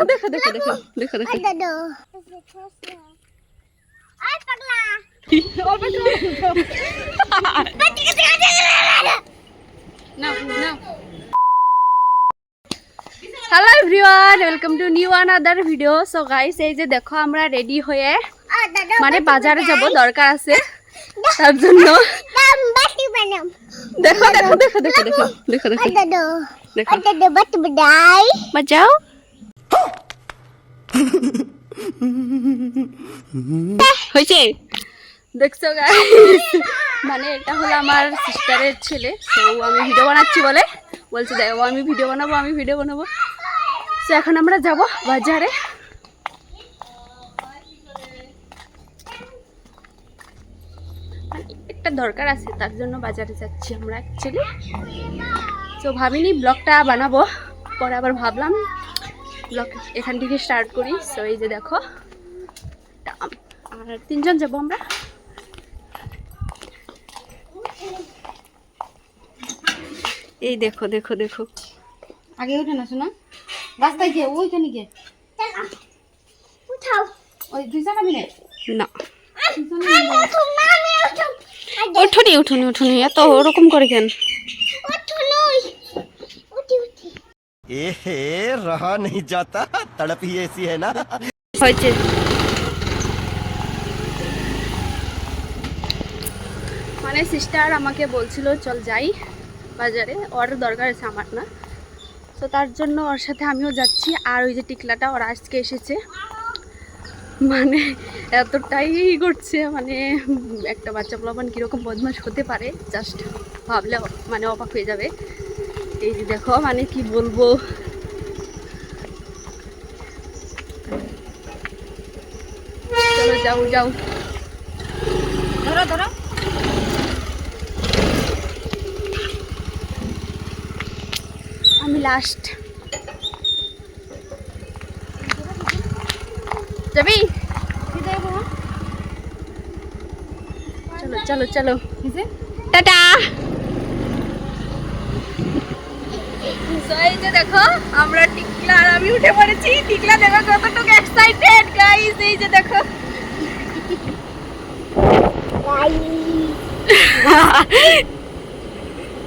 দেখো দেখো দেখো দেখো দেখো hello everyone, welcome to new another video. So guys, এই যে দেখো আমরা রেডি হয়ে মানে বাজারে যাব, দরকার আছে তার জন্য। দেখো দেখো দেখো দেখো দেখো দেখো দেখো দেখো বাজাও। হয়েছে দেখছো গাইস, মানে এটা হলো আমার সিস্টারের ছেলে। তো আমি ভিডিও বানাচ্ছি বলে বলছে দেখো আমি ভিডিও বানাবো, আমি ভিডিও বানাবো। তো এখন আমরা যাব বাজারে। একটা দরকার আছে তার জন্য বাজারে যাচ্ছি আমরা অ্যাকচুয়ালি। তো ভাবিনি ব্লগটা বানাবো, পরে আবার ভাবলাম ব্লগ এখান থেকে স্টার্ট করি। সো এই যে দেখো, আর তিনজন যাবো আমরা। এই দেখো দেখো দেখো, আগে উঠে না শোনা, রাস্তায় গিয়ে ওইখানে গিয়ে উঠাও ওই দুই চাকা মিলে না উঠুনি উঠুনি উঠুনি, এত ওরকম করে কেন? रहा नहीं जाता, तड़प ही ऐसी है ना। হয়েছে মানে সিস্টার আমাকে বলছিল চল যাই বাজারে, ওর দরকার আছে আমার না। তো তার জন্য ওর সাথে আমিও যাচ্ছি। আর ওই যে টিকলাটা ওরা আজকে এসেছে, মানে এতটাই করছে, মানে একটা বাচ্চা পোলাপান কীরকম বদমাশ হতে পারে জাস্ট ভাবলে মানে অবাক হয়ে যাবে। এই যে দেখো, মানে কি বলবো, চলো যাও যাও, ধরো ধরো আমি লাস্ট। যাবি? চলো চলো চলো, টাটা। এই যে দেখো আমরা টিকলা আর আমি উঠে পড়েছি। টিকলা দেখো কতটুকু এক্সাইটেড গাইস, এই যে দেখো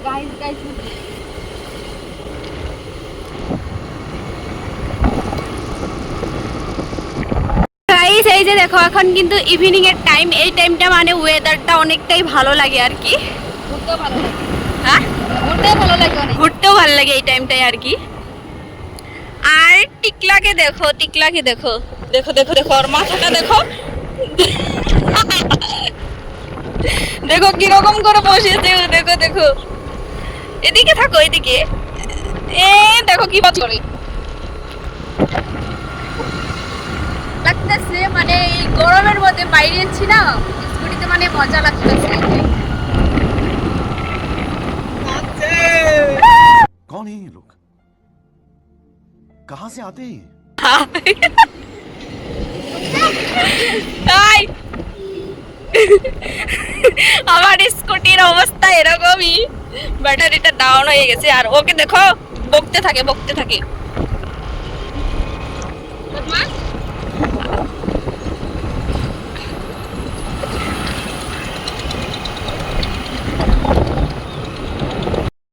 গাইস গাইস গাইস, এই যে দেখো এখন কিন্তু ইভিনিং এর টাইম। এই টাইমটা মানে ওয়েদারটা অনেকটাই ভালো লাগে আর কি। ঘুরতেও ভালো লাগে, হ্যাঁ ঘুরতেও ভালো লাগে অনেক, ঘুরতেও ভালো লাগে এই টাইমটাই আর কি। আর টিকলাকে দেখো, টিকলাকে দেখো, দেখো দেখো দেখো, ওর মাথাটা দেখো, দেখো কিরকম করে বসেছে ও, দেখো দেখো। এদিকে থাকো, এদিকে। এ দেখো কি বাত করে লাগতেছে, মানে এই গরমের মধ্যে বাইরে আছি না স্কুটিতে, মানে মজা লাগতেছে। कौन है ये लोग? कहाँ से आते हैं? তাই আমার স্কুটির অবস্থা এরকমই, ব্যাটারিটা ডাউন হয়ে গেছে। আর ওকে দেখো বকতে থাকে বকতে থাকে।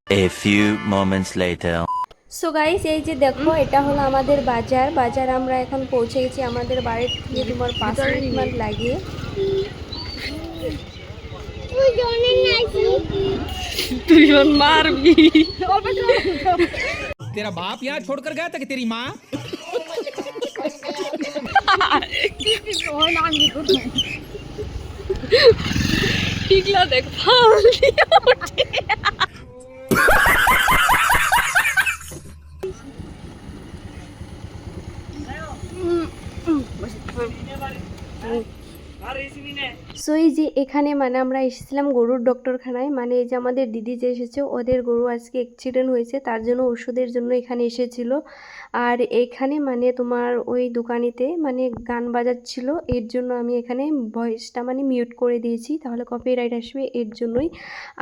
A few moments later. So guys, এই যে দেখো এটা হলো আমাদের বাজার। বাজার আমরা এখন পৌঁছে গেছি। আমাদের বাড়ির থেকে তোমার 5 মিনিট লাগে। তুই মারবি? तेरा बाप यहाँ छोड़कर गया था कि तेरी माँ? টিকলা দেখ সো এই যে এখানে মানে আমরা এসেছিলাম গরুর ডক্টরখানায়, মানে এই যে আমাদের দিদি যে এসেছে ওদের গরু আজকে অ্যাক্সিডেন্ট হয়েছে, তার জন্য ওষুধের জন্য এখানে এসেছিল। আর এখানে মানে তোমার ওই দোকানিতে মানে গান বাজাচ্ছিল, এর জন্য আমি এখানে ভয়েসটা মানে মিউট করে দিয়েছি, তাহলে কপিরাইট আসবে এর জন্যই।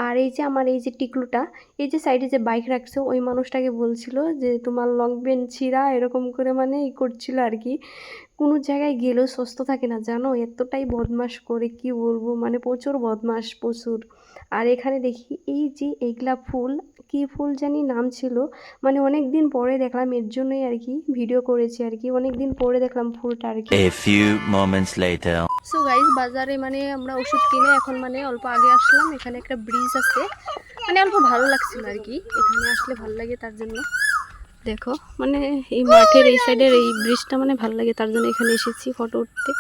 আর এই যে আমার এই যে টিকলুটা, এই যে সাইডে যে বাইক রাখছে ওই মানুষটাকে বলছিল যে তোমার লং পেন্ট ছিঁড়া, এরকম করে মানে ই করছিল আর কি। কোনো জায়গায় গেলেও সুস্থ থাকে না জানো, এতটাই বদমাশ করে কি বলবো, মানে প্রচুর বদমাশ প্রচুর। আর এখানে দেখি এই যে এইগুলা ফুল, কি ফুল জানি নাম ছিল, মানে অনেক দিন পরে দেখলাম, এর জন্যই আর কি ভিডিও করেছি আর কি, অনেক দিন পরে দেখলাম ফুলটা আর কি। A few moments later. So guys বাজারে মানে আমরা ওষুধ কিনে এখন মানে অল্প আগে আসলাম, এখানে একটা ব্রিজ আছে, মানে অল্প ভালো লাগছিল আর কি, এখানে আসলে ভালো লাগে তার জন্য। দেখো মানে এই মাঠের এই সাইডের এই ব্রিজটা মানে ভালো লাগে, তার জন্য এখানে এসেছি ফটো উঠতে।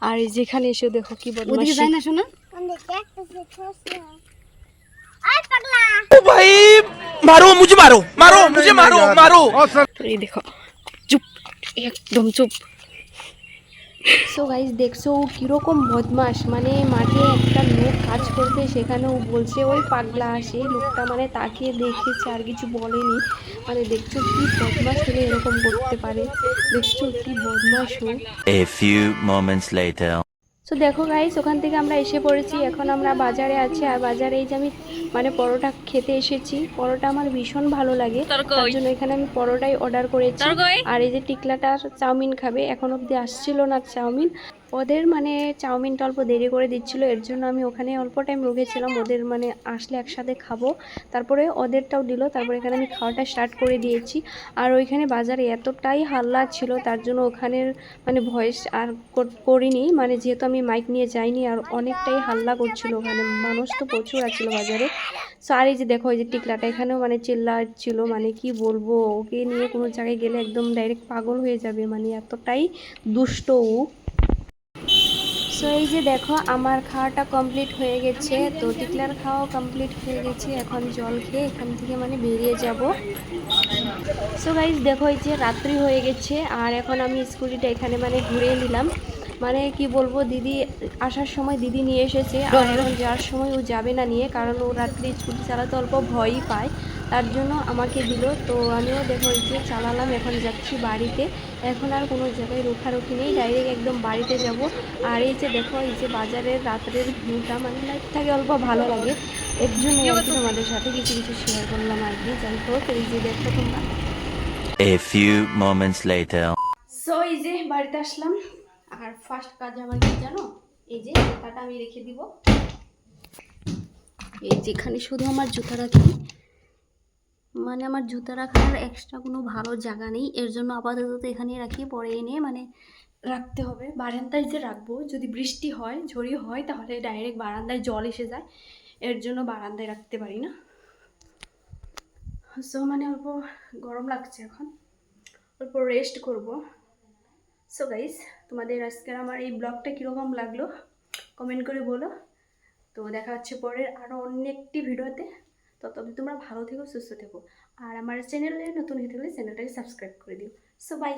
আর এই যেখানে এসে দেখো কি ওদিকে বদমাশি। যাই না শোনা। भाई मारो मुझे मारो मारो मुझे मारो मारो এই দেখো চুপ, একদম চুপ। সো গাইজ দেখছো ও কীরকম বদমাস, মানে মাঠে একটা লোক কাজ করতে, সেখানে ও বলছে ওই পাগলা, সেই লোকটা মানে তাকে দেখেছে আর কিছু বলেনি, মানে দেখছো কি বদমাস হলে এরকম করতে পারে, দেখছো কি বদমাস ও। A few moments later. So দেখো গাইস ওখান থেকে আমরা এসে পড়েছি, এখন আমরা বাজারে আছি। আর বাজারে এই যে আমি মানে পরোটা খেতে এসেছি, পরোটা আমার ভীষণ ভালো লাগে, তার জন্য এখানে আমি পরোটাই অর্ডার করেছি। আর এই যে টিকলাটার চাউমিন খাবে, এখন অবধি আসছিল না চাউমিন, ওদের মানে চাউমিনটা অল্প দেরি করে দিচ্ছিল, এর জন্য আমি ওখানে অল্প টাইম রুকেছিলাম, ওদের মানে আসলে একসাথে খাবো, তারপরে ওদেরটাও দিল, তারপরে এখানে আমি খাওয়াটা স্টার্ট করে দিয়েছি। আর ওইখানে বাজারে এতটাই হাল্লা ছিল, তার জন্য ওখানের মানে ভয়েস আর করিনি, মানে যেহেতু আমি মাইক নিয়ে যাইনি, আর অনেকটাই হাল্লা করছিল ওখানে, মানুষ তো প্রচুর আছিল বাজারে। সো আর এই যে দেখো এই যে টিকলাটা এখানেও মানে চিল্লাচ্ছিল, মানে কি বলবো, ওকে নিয়ে কোনো জায়গায় গেলে একদম ডাইরেক্ট পাগল হয়ে যাবে, মানে এতটাই দুষ্ট ও। সো এই যে দেখো আমার খাওয়াটা কমপ্লিট হয়ে গেছে, তো টিকলার খাওয়াও কমপ্লিট হয়ে গেছে, এখন জল খেয়ে এখান থেকে মানে বেরিয়ে যাব। সো গাইজ দেখো এই যে রাত্রি হয়ে গেছে, আর এখন আমি স্কুটিটা এখানে মানে ঘুরে নিলাম, মানে কি বলবো, দিদি আসার সময় দিদি নিয়ে এসেছে, আর এখন যাওয়ার সময় ও যাবে না নিয়ে, কারণ ও রাত্রি স্কুটি চালাতে অল্প ভয়ই পায়, তার জন্য আমাকে দিল। তো আমিও দেখো এই যে চালালাম, এখন যাচ্ছি বাড়িতে, এখন আর কোনো জায়গায় রোখারুখি নেই, ডাইরেক্ট একদম বাড়িতে যাব। আর এই যে দেখো এই যে বাজারের রাত্রের ভিউটা মানে লাইফটাকে অল্প ভালো লাগে, এর জন্য আর কি তোমাদের সাথে কিছু কিছু শেয়ার করলাম আর কি। যাই হোক এই যে দেখো তোমরা। A few moments later. So এই যে বাড়িতে আসলাম, আর ফার্স্ট কাজ আমার কি জানো, এই যে জুতাটা আমি রেখে দিব, এই যেখানে শুধু আমার জুতা রাখি, মানে আমার জুতা রাখার এক্সট্রা কোনো ভালো জায়গা নেই, এর জন্য আপাতত এখানেই রাখি, পরে এনে মানে রাখতে হবে। বারান্দায় যে রাখবো, যদি বৃষ্টি হয় ঝড়ি হয় তাহলে ডাইরেক্ট বারান্দায় জল এসে যায়, এর জন্য বারান্দায় রাখতে পারি না। সো মানে অল্প গরম লাগছে, এখন অল্প রেস্ট করব। সো গাইস তোমাদের আজকের আমার এই ব্লগটা কীরকম লাগলো কমেন্ট করে বলো। তো দেখা হচ্ছে পরের আরও অন্য একটি ভিডিওতে, ততদিন তোমরা ভালো থেকো সুস্থ থেকো, আর আমার চ্যানেলে নতুন হয়ে থাকলে চ্যানেলটাকে সাবস্ক্রাইব করে দিও। So by.